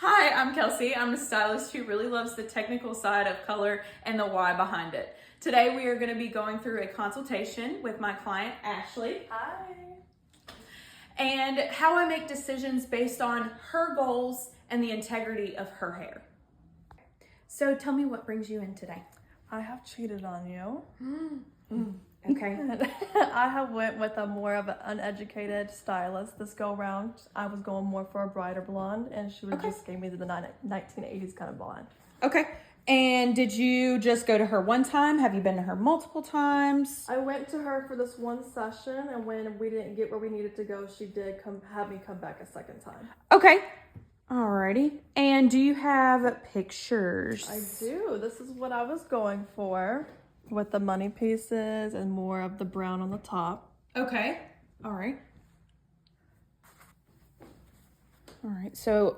Hi, I'm Kelsey. I'm a stylist who really loves the technical side of color and the why behind it. Today we are going to be going through a consultation with my client, Ashley. Hi. And how I make decisions based on her goals and the integrity of her hair. So tell me what brings you in today. I have cheated on you. Okay. I have went with a more of an uneducated stylist this go around. I was going more for a brighter blonde, and she would just gave me the 1980s kind of blonde. Okay. And did you just go to her one time? Have you been to her multiple times? I went to her for this one session, and when we didn't get where we needed to go, she did have me come back a second time. Okay. Alrighty. And do you have pictures? I do. This is what I was going for, with the money pieces and more of the brown on the top. Okay. All right. All right. So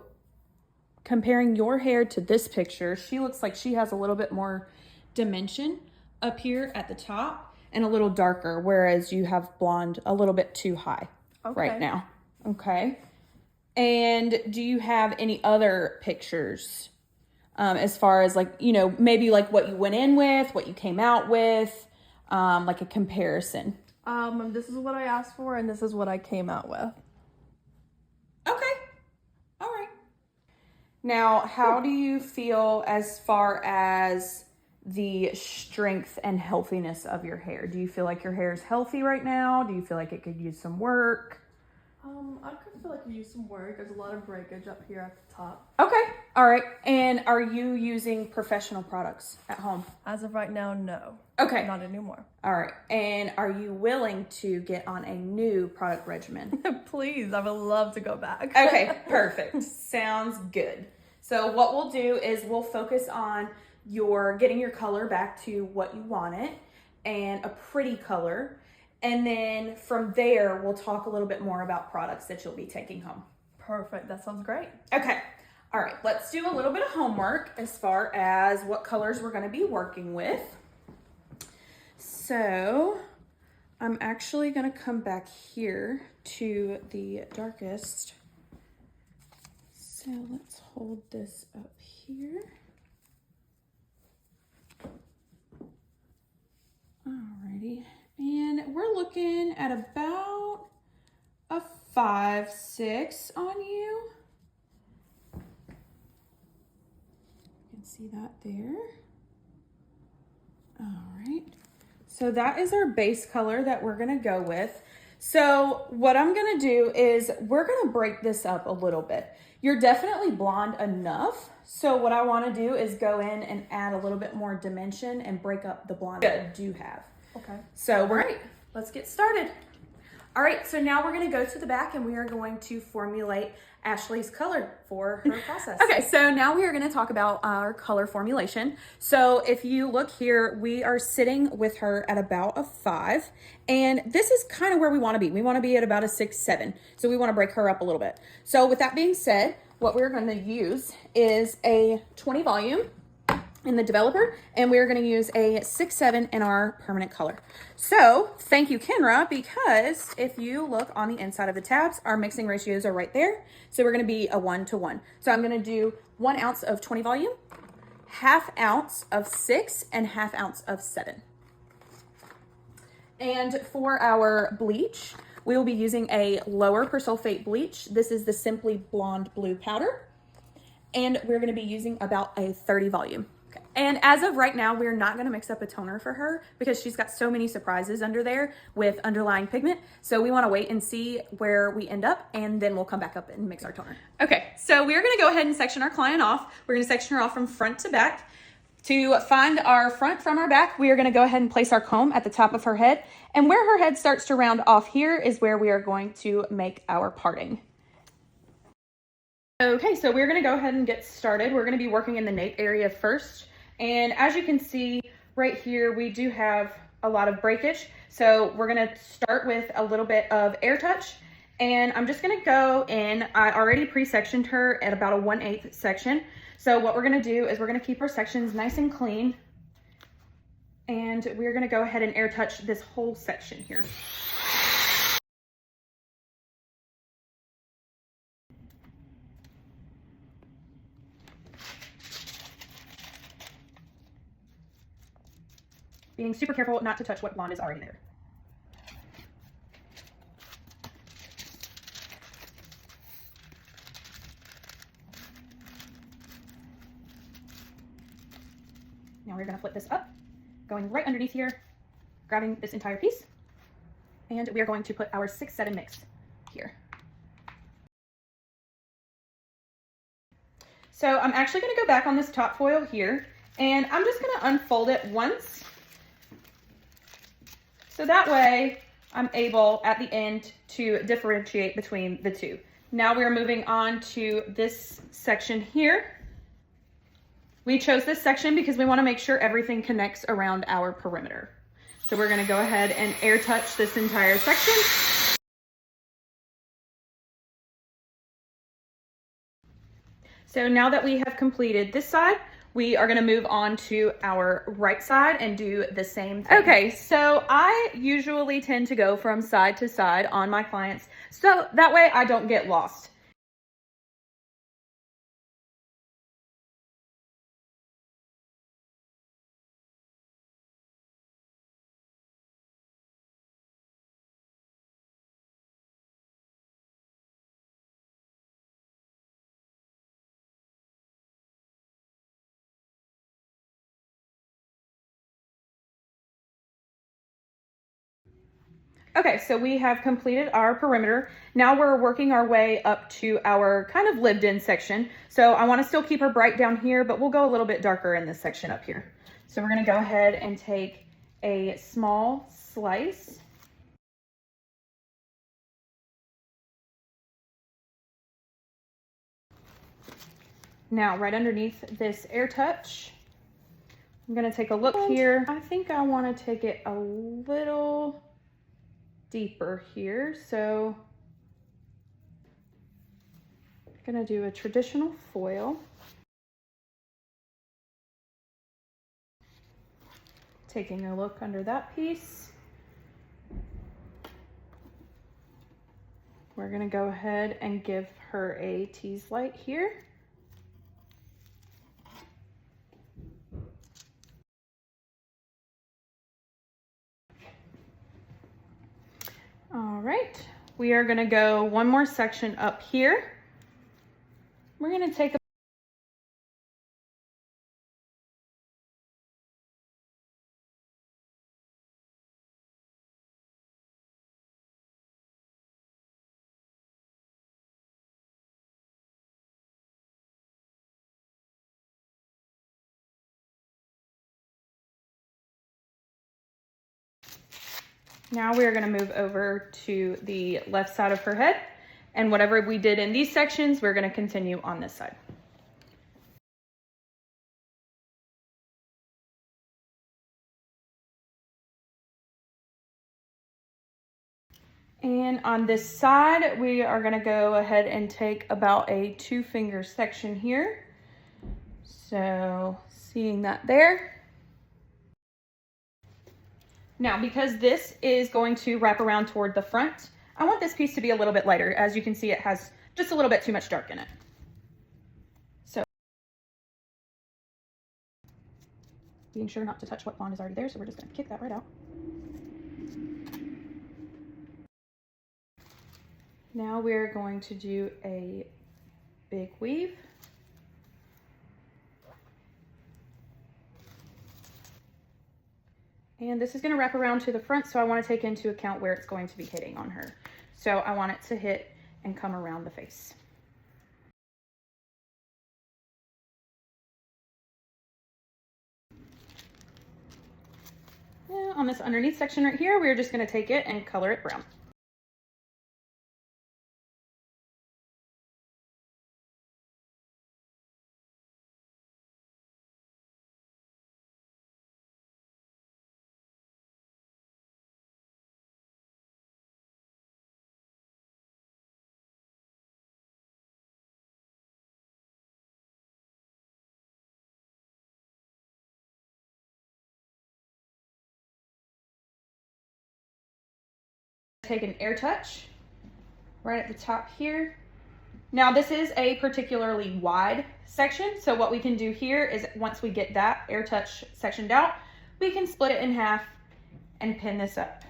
comparing your hair to this picture, she looks like she has a little bit more dimension up here at the top and a little darker, whereas you have blonde a little bit too high right now. Okay. And do you have any other pictures as far as like, you know, maybe like what you went in with, what you came out with, like a comparison? This is what I asked for, and this is what I came out with. Okay. All right. Now, how do you feel as far as the strength and healthiness of your hair? Do you feel like your hair is healthy right now? Do you feel like it could use some work? I could feel like you use some work. There's a lot of breakage up here at the top. Okay. All right. And are you using professional products at home? As of right now, no. Okay. Not anymore. All right. And are you willing to get on a new product regimen? Please, I would love to go back. Okay, perfect. Sounds good. So what we'll do is we'll focus on getting your color back to what you want it and a pretty color. And then from there, we'll talk a little bit more about products that you'll be taking home. Perfect. That sounds great. Okay. All right. Let's do a little bit of homework as far as what colors we're going to be working with. So I'm actually going to come back here to the darkest. So let's hold this up here. Alrighty. And we're looking at about a 5-6 on you. You can see that there. All right. So that is our base color that we're going to go with. So what I'm going to do is we're going to break this up a little bit. You're definitely blonde enough. So what I want to do is go in and add a little bit more dimension and break up the blonde that you do have. Okay. So let's get started. All right, so now we're gonna go to the back and we are going to formulate Ashley's color for her process. Okay, so now we are gonna talk about our color formulation. So if you look here, we are sitting with her at about a 5, and this is kind of where we wanna be. We wanna be at about a 6, 7. So we wanna break her up a little bit. So with that being said, what we're gonna use is a 20 volume in the developer, and we're going to use a 6-7 in our permanent color. So thank you, Kenra, because if you look on the inside of the tabs, our mixing ratios are right there. So we're going to be a 1-to-1. So I'm going to do 1 ounce of 20 volume, 1/2 ounce of 6, and 1/2 ounce of 7. And for our bleach, we will be using a lower persulfate bleach. This is the Simply Blonde Blue Powder. And we're going to be using about a 30 volume. And as of right now, we're not going to mix up a toner for her because she's got so many surprises under there with underlying pigment. So we want to wait and see where we end up, and then we'll come back up and mix our toner. Okay, so we're going to go ahead and section our client off. We're going to section her off from front to back. To find our front from our back, we are going to go ahead and place our comb at the top of her head. And where her head starts to round off here is where we are going to make our parting. Okay, so we're going to go ahead and get started. We're going to be working in the nape area first. And as you can see right here, we do have a lot of breakage. So we're going to start with a little bit of air touch. And I'm just going to go in. I already pre-sectioned her at about a 1/8 section. So what we're going to do is we're going to keep our sections nice and clean. And we're going to go ahead and air touch this whole section here. being super careful not to touch what blonde is already there. Now we're going to flip this up, going right underneath here, grabbing this entire piece, and we are going to put our 6-7 mix here. So I'm actually going to go back on this top foil here, and I'm just going to unfold it once. So that way I'm able at the end to differentiate between the two. Now we're moving on to this section here. We chose this section because we want to make sure everything connects around our perimeter. So we're going to go ahead and air touch this entire section. So now that we have completed this side, we are going to move on to our right side and do the same thing. Okay, so I usually tend to go from side to side on my clients, so that way I don't get lost. Okay, so we have completed our perimeter. Now we're working our way up to our kind of lived in section. So I want to still keep her bright down here, but we'll go a little bit darker in this section up here. So we're going to go ahead and take a small slice. Now right underneath this air touch, I'm going to take a look here. I think I want to take it a little deeper here, so I'm gonna do a traditional foil. Taking a look under that piece. We're gonna go ahead and give her a tease light here. All right, we are gonna go one more section up here. We're gonna take a Now we are going to move over to the left side of her head, and whatever we did in these sections, we're going to continue on this side. And on this side, we are going to go ahead and take about a 2-finger section here. So seeing that there. Now, because this is going to wrap around toward the front, I want this piece to be a little bit lighter. As you can see, it has just a little bit too much dark in it. So, being sure not to touch what blonde is already there, so we're just going to kick that right out. Now we're going to do a big weave. And this is going to wrap around to the front, so I want to take into account where it's going to be hitting on her. So I want it to hit and come around the face. Yeah, on this underneath section right here, we're just going to take it and color it brown. Take an air touch right at the top here. Now this is a particularly wide section, so what we can do here is once we get that air touch sectioned out, we can split it in half and pin this up.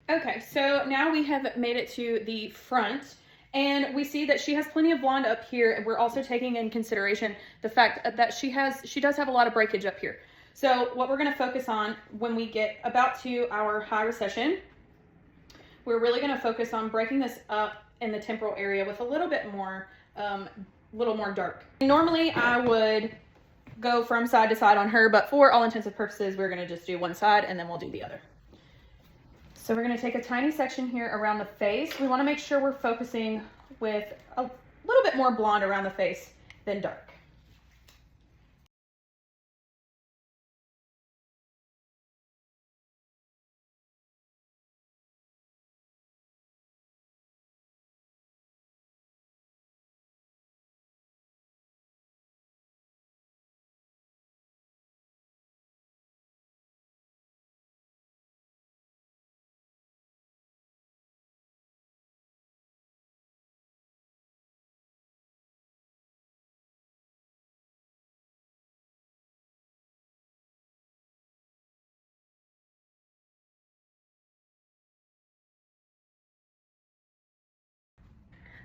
Okay, so now we have made it to the front, and we see that she has plenty of blonde up here, and we're also taking in consideration the fact that she does have a lot of breakage up here. So what we're going to focus on when we get about to our high recession, we're really going to focus on breaking this up in the temporal area with a little bit more, dark. Normally I would go from side to side on her, but for all intents and purposes, we're going to just do one side and then we'll do the other. So we're going to take a tiny section here around the face. We want to make sure we're focusing with a little bit more blonde around the face than dark.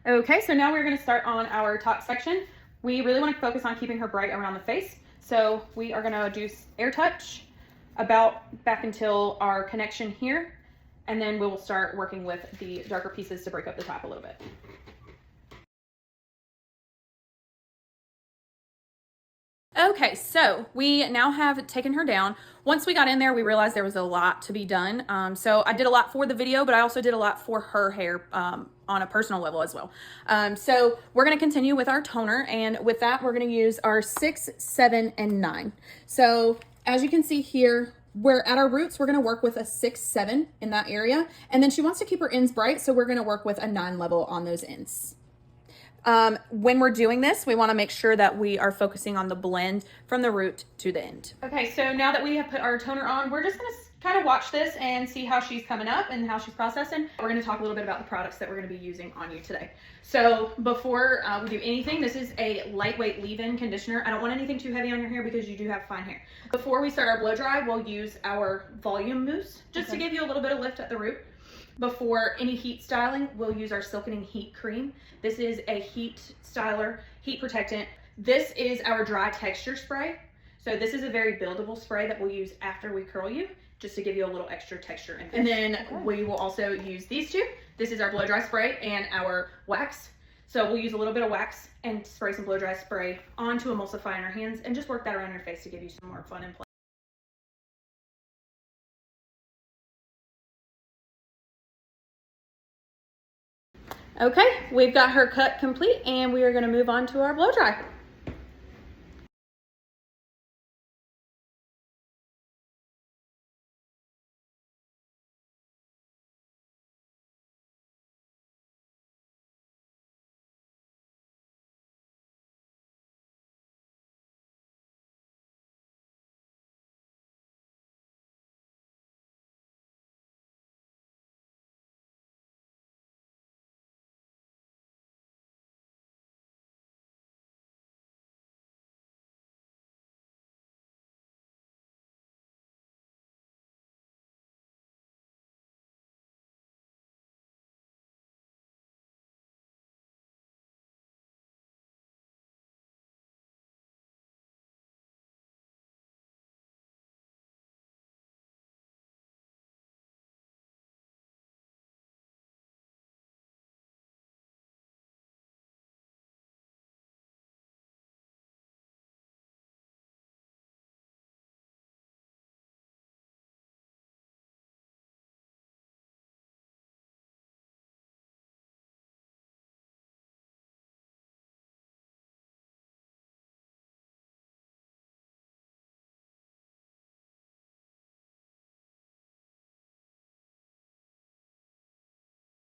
Okay, so now we're going to start on our top section. We really want to focus on keeping her bright around the face. So we are going to do air touch about back until our connection here. And then we will start working with the darker pieces to break up the top a little bit. Okay, so we now have taken her down. Once we got in there, we realized there was a lot to be done. So I did a lot for the video, but I also did a lot for her hair on a personal level as well. So we're going to continue with our toner, and with that, we're going to use our 6, 7, and 9. So as you can see here, we're at our roots, we're going to work with a 6, 7 in that area, and then she wants to keep her ends bright, so we're going to work with a 9 level on those ends. When we're doing this, we want to make sure that we are focusing on the blend from the root to the end. Okay, so now that we have put our toner on, we're just going to kind of watch this and see how she's coming up and how she's processing. We're going to talk a little bit about the products that we're going to be using on you today. So before we do anything, this is a lightweight leave-in conditioner. I don't want anything too heavy on your hair because you do have fine hair. Before we start our blow dry, we'll use our volume mousse just to give you a little bit of lift at the root. Before any heat styling, we'll use our Silkening Heat Cream. This is a heat styler, heat protectant. This is our dry texture spray. So this is a very buildable spray that we'll use after we curl you, just to give you a little extra texture. And then we will also use these two. This is our blow dry spray and our wax. So we'll use a little bit of wax and spray some blow dry spray onto emulsify in our hands and just work that around your face to give you some more fun and play. Okay, we've got her cut complete and we are going to move on to our blow dry.